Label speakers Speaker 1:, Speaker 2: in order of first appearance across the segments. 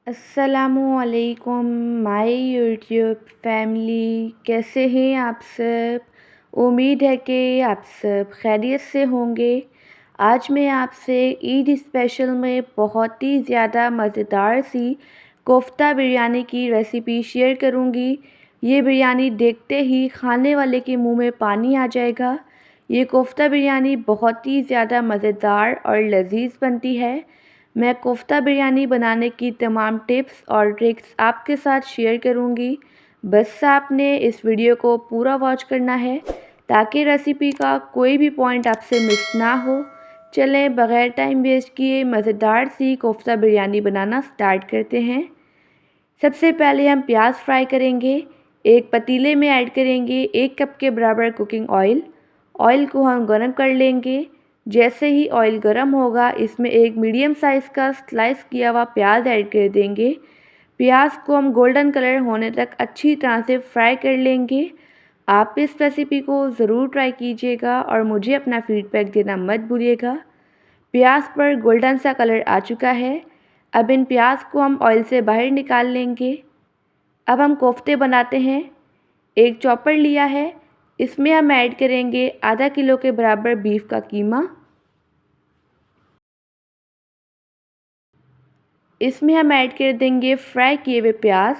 Speaker 1: अस्सलामुअलैकुम my YouTube family, कैसे हैं आप सब। उम्मीद है कि आप सब खैरियत से होंगे। आज मैं आपसे ईद स्पेशल में बहुत ही ज़्यादा मज़ेदार सी कोफ्ता बिरयानी की रेसिपी शेयर करूंगी। ये बिरयानी देखते ही खाने वाले के मुंह में पानी आ जाएगा। ये कोफ्ता बिरयानी बहुत ही ज़्यादा मज़ेदार और लजीज बनती है। मैं कोफ्ता बिरयानी बनाने की तमाम टिप्स और ट्रिक्स आपके साथ शेयर करूंगी। बस आपने इस वीडियो को पूरा वॉच करना है ताकि रेसिपी का कोई भी पॉइंट आपसे मिस ना हो। चलें बग़ैर टाइम वेस्ट किए मज़ेदार सी कोफ्ता बिरयानी बनाना स्टार्ट करते हैं। सबसे पहले हम प्याज फ्राई करेंगे। एक पतीले में ऐड करेंगे 1 कप के बराबर कुकिंग ऑयल। ऑयल को हम गरम कर लेंगे। जैसे ही ऑयल गरम होगा इसमें एक मीडियम साइज़ का स्लाइस किया हुआ प्याज ऐड कर देंगे। प्याज को हम गोल्डन कलर होने तक अच्छी तरह से फ्राई कर लेंगे। आप इस रेसिपी को ज़रूर ट्राई कीजिएगा और मुझे अपना फीडबैक देना मत भूलिएगा। प्याज पर गोल्डन सा कलर आ चुका है। अब इन प्याज को हम ऑयल से बाहर निकाल लेंगे। अब हम कोफ्ते बनाते हैं। एक चॉपर लिया है, इसमें हम ऐड करेंगे आधा किलो के बराबर बीफ का कीमा। इसमें हम ऐड कर देंगे फ्राई किए हुए प्याज।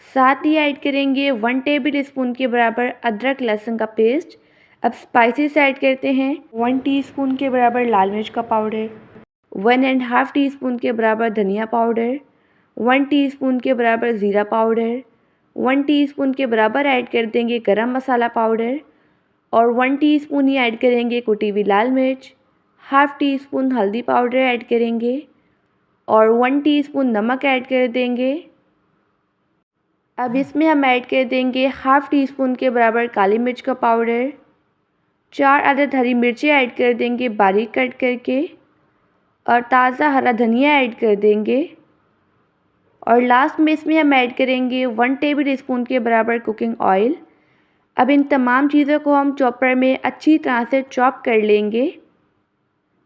Speaker 1: साथ ही ऐड करेंगे 1 टेबल स्पून के बराबर अदरक लहसुन का पेस्ट। अब स्पाइसेस ऐड करते हैं। 1 टीस्पून के बराबर लाल मिर्च का पाउडर, 1.5 टीस्पून के बराबर धनिया पाउडर, 1 टीस्पून के बराबर ज़ीरा पाउडर, 1 टीस्पून के बराबर ऐड कर देंगे गरम मसाला पाउडर और 1 टीस्पून ही ऐड करेंगे कुटी हुई लाल मिर्च। हाफ़ टी स्पून हल्दी पाउडर ऐड करेंगे और 1 टीस्पून नमक ऐड कर देंगे। अब इसमें हम ऐड कर देंगे हाफ़ टी स्पून के बराबर काली मिर्च का पाउडर। 4 अदद हरी मिर्चें ऐड कर देंगे बारीक कट करके और ताज़ा हरा धनिया ऐड कर देंगे। और लास्ट में इसमें हम ऐड करेंगे 1 टेबल स्पून के बराबर कुकिंग ऑयल। अब इन तमाम चीज़ों को हम चॉपर में अच्छी तरह से चॉप कर लेंगे।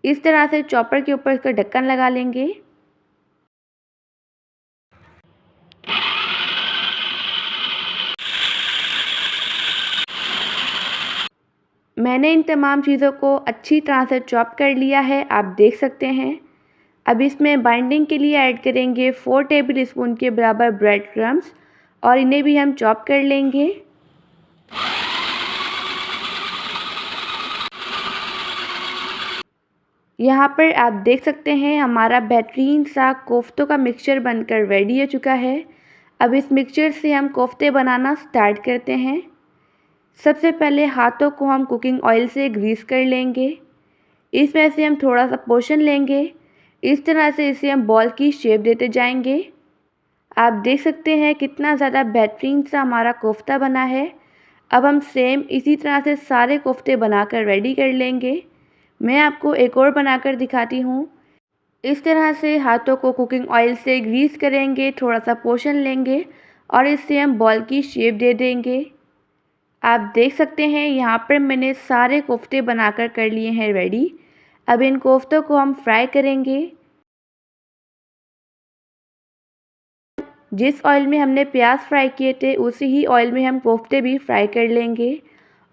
Speaker 1: इस तरह से चॉपर के ऊपर इसका ढक्कन लगा लेंगे। मैंने इन तमाम चीज़ों को अच्छी तरह से चॉप कर लिया है, आप देख सकते हैं। अब इसमें बाइंडिंग के लिए ऐड करेंगे 4 टेबल स्पून के बराबर ब्रेड क्रम्स और इन्हें भी हम चॉप कर लेंगे। यहाँ पर आप देख सकते हैं हमारा बेहतरीन सा कोफ्तों का मिक्सचर बनकर रेडी हो चुका है। अब इस मिक्सचर से हम कोफ्ते बनाना स्टार्ट करते हैं। सबसे पहले हाथों को हम कुकिंग ऑयल से ग्रीस कर लेंगे। इसमें से हम थोड़ा सा पोर्शन लेंगे। इस तरह से इसे हम बॉल की शेप देते जाएंगे। आप देख सकते हैं कितना ज़्यादा बेहतरीन सा हमारा कोफ्ता बना है। अब हम सेम इसी तरह से सारे कोफ्ते बनाकर रेडी कर लेंगे। मैं आपको एक और बनाकर दिखाती हूँ। इस तरह से हाथों को कुकिंग ऑयल से ग्रीस करेंगे, थोड़ा सा पोर्शन लेंगे और इससे हम बॉल की शेप दे देंगे। आप देख सकते हैं यहाँ पर मैंने सारे कोफ्ते बनाकर कर लिए हैं रेडी। अब इन कोफ्तों को हम फ्राई करेंगे। जिस ऑयल में हमने प्याज फ्राई किए थे उसी ही ऑयल में हम कोफ्ते भी फ्राई कर लेंगे।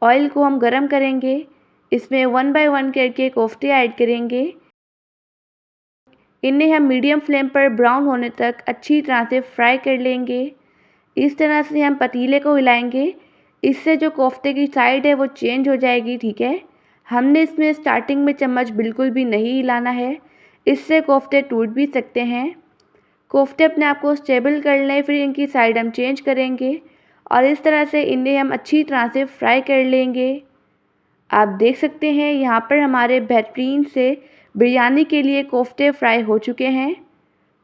Speaker 1: ऑयल को हम गरम करेंगे। इसमें 1 बाय 1 करके कोफ्ते ऐड करेंगे। इन्हें हम मीडियम फ्लेम पर ब्राउन होने तक अच्छी तरह से फ्राई कर लेंगे। इस तरह से हम पतीले को हिलाएंगे। इससे जो कोफ्ते की साइड है वो चेंज हो जाएगी, ठीक है। हमने इसमें स्टार्टिंग में चम्मच बिल्कुल भी नहीं हिलाना है, इससे कोफ्ते टूट भी सकते हैं। कोफ्ते अपने आप को स्टेबल कर लें, फिर इनकी साइड हम चेंज करेंगे और इस तरह से इन्हें हम अच्छी तरह से फ्राई कर लेंगे। आप देख सकते हैं यहाँ पर हमारे बेहतरीन से बिरयानी के लिए कोफ्ते फ्राई हो चुके हैं।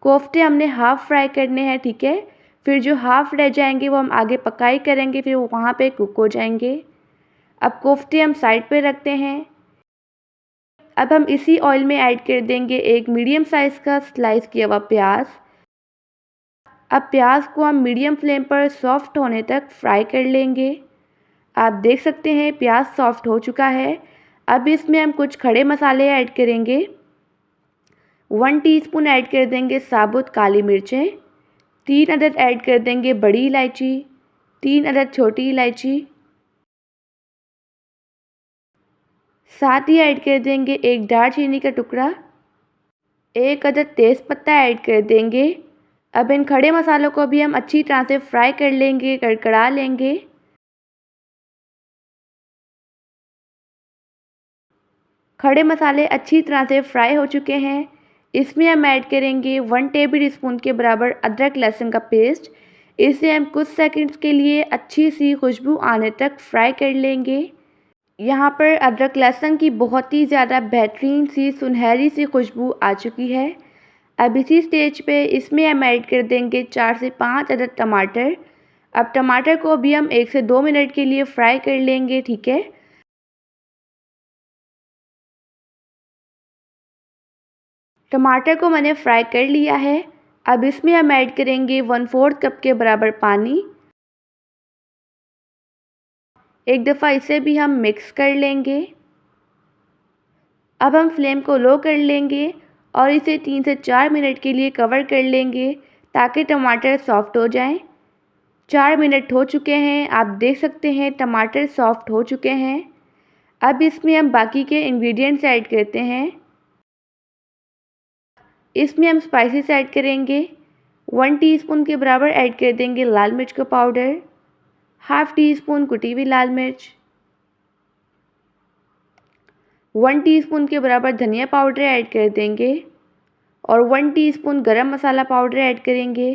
Speaker 1: कोफ्ते हमने हाफ़ फ्राई करने हैं, ठीक है। फिर जो हाफ़ रह जाएंगे वो हम आगे पकाई करेंगे, फिर वो वहाँ पे कुक हो जाएंगे। अब कोफ्ते हम साइड पे रखते हैं। अब हम इसी ऑयल में ऐड कर देंगे एक मीडियम साइज़ का स्लाइस किया हुआ प्याज। अब प्याज को हम मीडियम फ्लेम पर सॉफ्ट होने तक फ्राई कर लेंगे। आप देख सकते हैं प्याज सॉफ्ट हो चुका है। अब इसमें हम कुछ खड़े मसाले ऐड करेंगे। 1 टीस्पून ऐड कर देंगे साबुत काली मिर्चें, 3 अदद ऐड कर देंगे बड़ी इलायची, 3 अदद छोटी इलायची, साथ ही ऐड कर देंगे एक दालचीनी का टुकड़ा, 1 अदद तेज़पत्ता ऐड कर देंगे। अब इन खड़े मसालों को भी हम अच्छी तरह से फ्राई कर लेंगे, कड़कड़ा लेंगे। खड़े मसाले अच्छी तरह से फ्राई हो चुके हैं। इसमें हम ऐड करेंगे 1 टेबल स्पून के बराबर अदरक लहसुन का पेस्ट। इसे हम कुछ सेकंड्स के लिए अच्छी सी खुशबू आने तक फ्राई कर लेंगे। यहाँ पर अदरक लहसुन की बहुत ही ज़्यादा बेहतरीन सी सुनहरी सी खुशबू आ चुकी है। अब इसी स्टेज पे इसमें हम ऐड कर देंगे 4 से 5 अदद टमाटर। अब टमाटर को भी हम 1 से 2 मिनट के लिए फ्राई कर लेंगे, ठीक है। टमाटर को मैंने फ्राई कर लिया है। अब इसमें हम ऐड करेंगे 1/4 कप के बराबर पानी। एक दफ़ा इसे भी हम मिक्स कर लेंगे। अब हम फ्लेम को लो कर लेंगे और इसे 3 से 4 मिनट के लिए कवर कर लेंगे ताकि टमाटर सॉफ्ट हो जाएं। 4 मिनट हो चुके हैं, आप देख सकते हैं टमाटर सॉफ्ट हो चुके हैं। अब इसमें हम बाकी के इंग्रेडिएंट्स ऐड करते हैं। इसमें हम स्पाइसेस ऐड करेंगे। 1 टीस्पून के बराबर ऐड कर देंगे लाल मिर्च का पाउडर, हाफ़ टी स्पून कुटी हुई लाल मिर्च, 1 टीस्पून के बराबर धनिया पाउडर ऐड कर देंगे और 1 टीस्पून गरम मसाला पाउडर ऐड करेंगे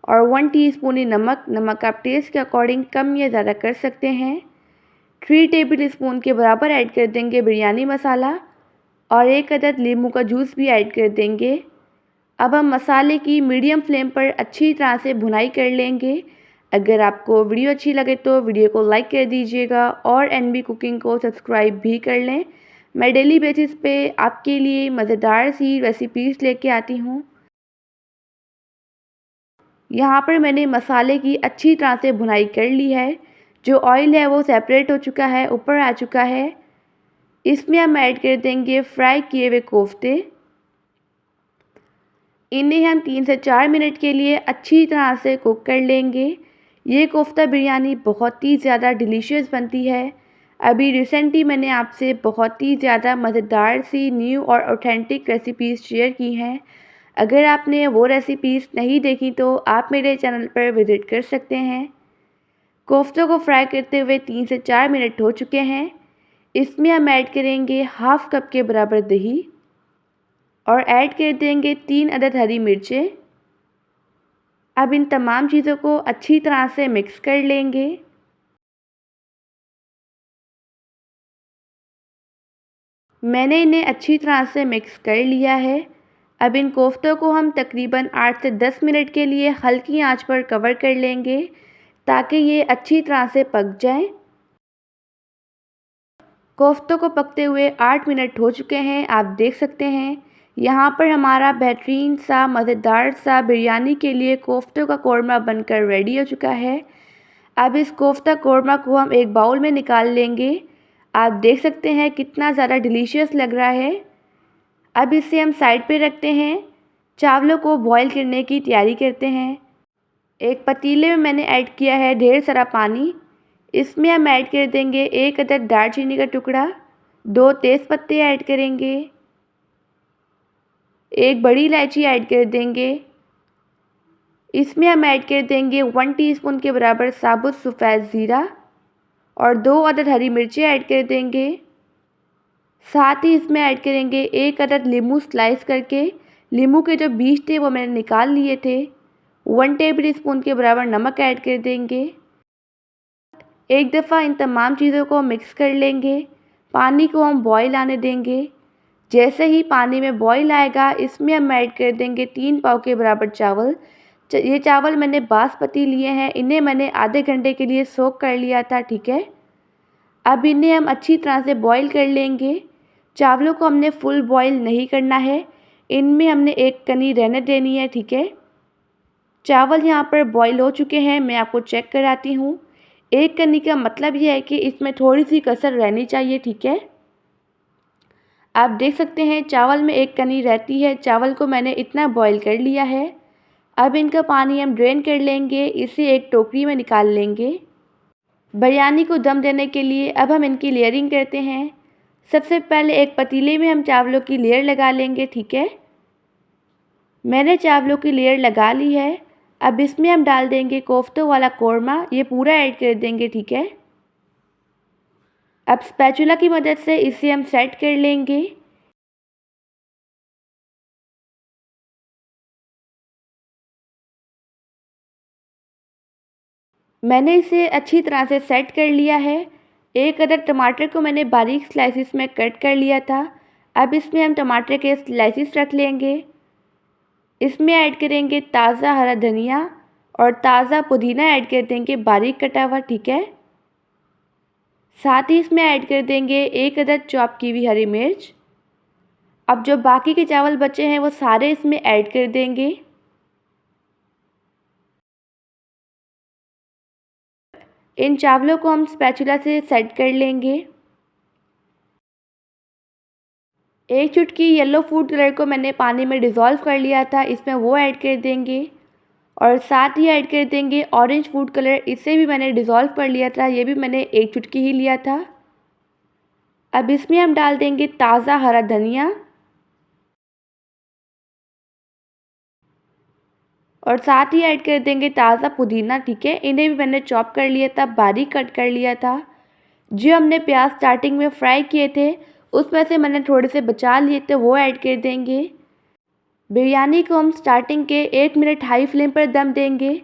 Speaker 1: और 1 टीस्पून ही नमक। नमक आप टेस्ट के अकॉर्डिंग कम या ज़्यादा कर सकते हैं। 3 टेबल स्पून के बराबर ऐड कर देंगे बिरयानी मसाला और 1 अदद नींबू का जूस भी ऐड कर देंगे। अब हम मसाले की मीडियम फ्लेम पर अच्छी तरह से भुनाई कर लेंगे। अगर आपको वीडियो अच्छी लगे तो वीडियो को लाइक कर दीजिएगा और एनबी कुकिंग को सब्सक्राइब भी कर लें। मैं डेली बेसिस पे आपके लिए मज़ेदार सी रेसिपीज़ लेके आती हूँ। यहाँ पर मैंने मसाले की अच्छी तरह से भुनाई कर ली है। जो ऑयल है वो सेपरेट हो चुका है, ऊपर आ चुका है। इसमें हम ऐड कर देंगे फ्राई किए हुए कोफ्ते। इन्हें हम 3 से 4 मिनट के लिए अच्छी तरह से कुक कर लेंगे। ये कोफ्ता बिरयानी बहुत ही ज़्यादा डिलीशियस बनती है। अभी रिसेंटली मैंने आपसे बहुत ही ज़्यादा मज़ेदार सी न्यू और ऑथेंटिक रेसिपीज़ शेयर की हैं। अगर आपने वो रेसिपीज़ नहीं देखी तो आप मेरे चैनल पर विज़िट कर सकते हैं। कोफ्तों को फ्राई करते हुए 3 से 4 मिनट हो चुके हैं। इसमें हम ऐड करेंगे हाफ़ कप के बराबर दही और ऐड कर देंगे 3 अदद हरी मिर्चें। अब इन तमाम चीज़ों को अच्छी तरह से मिक्स कर लेंगे। मैंने इन्हें अच्छी तरह से मिक्स कर लिया है। अब इन कोफ्तों को हम तकरीबन 8 से 10 मिनट के लिए हल्की आंच पर कवर कर लेंगे ताकि ये अच्छी तरह से पक जाएं। कोफ्तों को पकते हुए 8 मिनट हो चुके हैं, आप देख सकते हैं। यहाँ पर हमारा बेहतरीन सा मज़ेदार सा बिरयानी के लिए कोफ्तों का कोरमा बनकर रेडी हो चुका है। अब इस कोफ्ता कोरमा को हम एक बाउल में निकाल लेंगे। आप देख सकते हैं कितना ज़्यादा डिलीशियस लग रहा है। अब इसे हम साइड पे रखते हैं। चावलों को बॉईल करने की तैयारी करते हैं। एक पतीले में मैंने ऐड किया है ढेर सारा पानी। इसमें हम ऐड कर देंगे 1 अदद दालचीनी का टुकड़ा, 2 तेज़पत्ते ऐड करेंगे, 1 बड़ी इलायची ऐड कर देंगे। इसमें हम ऐड कर देंगे 1 टीस्पून के बराबर साबुत सफ़ेद ज़ीरा और 2 अदद हरी मिर्चें ऐड कर देंगे। साथ ही इसमें ऐड करेंगे 1 अदद नींबू स्लाइस करके। नींबू के जो बीज थे वो मैंने निकाल लिए थे। 1 टेबल स्पून के बराबर नमक ऐड कर देंगे। एक दफ़ा इन तमाम चीज़ों को मिक्स कर लेंगे। पानी को हम बॉईल आने देंगे। जैसे ही पानी में बॉईल आएगा इसमें हम ऐड कर देंगे 3 पाव के बराबर चावल। ये चावल मैंने बासमती लिए हैं, इन्हें मैंने आधे घंटे के लिए सोक कर लिया था, ठीक है। अब इन्हें हम अच्छी तरह से बॉईल कर लेंगे। चावलों को हमने फुल बॉईल नहीं करना है, इनमें हमने एक कनी रहने देनी है, ठीक है। चावल यहाँ पर बॉईल हो चुके हैं, मैं आपको चेक कराती हूँ। एक कनी का मतलब ये है कि इसमें थोड़ी सी कसर रहनी चाहिए, ठीक है। आप देख सकते हैं चावल में एक कनी रहती है। चावल को मैंने इतना बॉईल कर लिया है। अब इनका पानी हम ड्रेन कर लेंगे, इसे एक टोकरी में निकाल लेंगे। बिरयानी को दम देने के लिए अब हम इनकी लेयरिंग करते हैं। सबसे पहले एक पतीले में हम चावलों की लेयर लगा लेंगे, ठीक है। मैंने चावलों की लेयर लगा ली है। अब इसमें हम डाल देंगे कोफ्तों वाला कोरमा, ये पूरा ऐड कर देंगे, ठीक है। अब स्पैचुला की मदद से इसे हम सेट कर लेंगे। मैंने इसे अच्छी तरह से सेट कर लिया है। एक अदर टमाटर को मैंने बारीक स्लाइसिस में कट कर लिया था। अब इसमें हम टमाटर के स्लाइसिस रख लेंगे। इसमें ऐड करेंगे ताज़ा हरा धनिया और ताज़ा पुदीना ऐड कर देंगे बारीक कटा हुआ, ठीक है। साथ ही इसमें ऐड कर देंगे एक अदर चॉप की हुई हरी मिर्च। अब जो बाकी के चावल बचे हैं वो सारे इसमें ऐड कर देंगे। इन चावलों को हम स्पैचुला से सेट कर लेंगे। एक चुटकी येलो फूड कलर को मैंने पानी में डिज़ोल्व कर लिया था, इसमें वो ऐड कर देंगे। और साथ ही ऐड कर देंगे ऑरेंज फूड कलर, इसे भी मैंने डिज़ोल्व कर लिया था, ये भी मैंने एक चुटकी ही लिया था। अब इसमें हम डाल देंगे ताज़ा हरा धनिया और साथ ही ऐड कर देंगे ताज़ा पुदीना, ठीक है। इन्हें भी मैंने चॉप कर लिया था, बारीक कट कर लिया था। जो हमने प्याज स्टार्टिंग में फ्राई किए थे उसमें से मैंने थोड़े से बचा लिए थे, वो ऐड कर देंगे। बिरयानी को हम स्टार्टिंग के 1 मिनट हाई फ्लेम पर दम देंगे,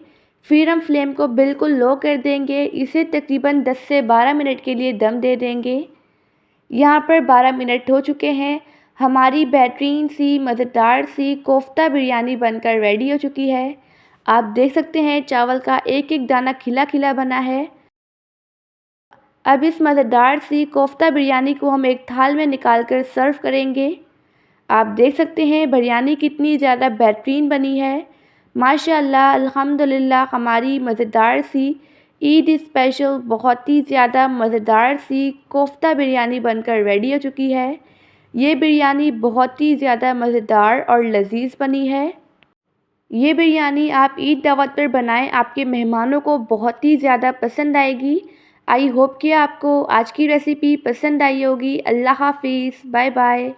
Speaker 1: फिर हम फ्लेम को बिल्कुल लो कर देंगे। इसे तकरीबन 10 से 12 मिनट के लिए दम दे देंगे। यहाँ पर 12 मिनट हो चुके हैं। हमारी बेहतरीन सी मज़ेदार सी कोफ्ता बिरयानी बनकर रेडी हो चुकी है। आप देख सकते हैं चावल का एक एक दाना खिला खिला बना है। अब इस मज़ेदार सी कोफ्ता बिरयानी को हम एक थाल में निकाल कर सर्व करेंगे। आप देख सकते हैं बिरयानी कितनी ज़्यादा बेहतरीन बनी है। माशाअल्लाह, अल्हम्दुलिल्लाह, हमारी मज़ेदार सी ईद स्पेशल बहुत ही ज़्यादा मज़ेदार सी कोफ्ता बिरयानी बनकर रेडी हो चुकी है। ये बिरयानी बहुत ही ज़्यादा मज़ेदार और लजीज बनी है। ये बिरयानी आप ईद दावत पर बनाएं, आपके मेहमानों को बहुत ही ज़्यादा पसंद आएगी। आई होप कि आपको आज की रेसिपी पसंद आई होगी। अल्लाह हाफ़िज़, बाय बाय।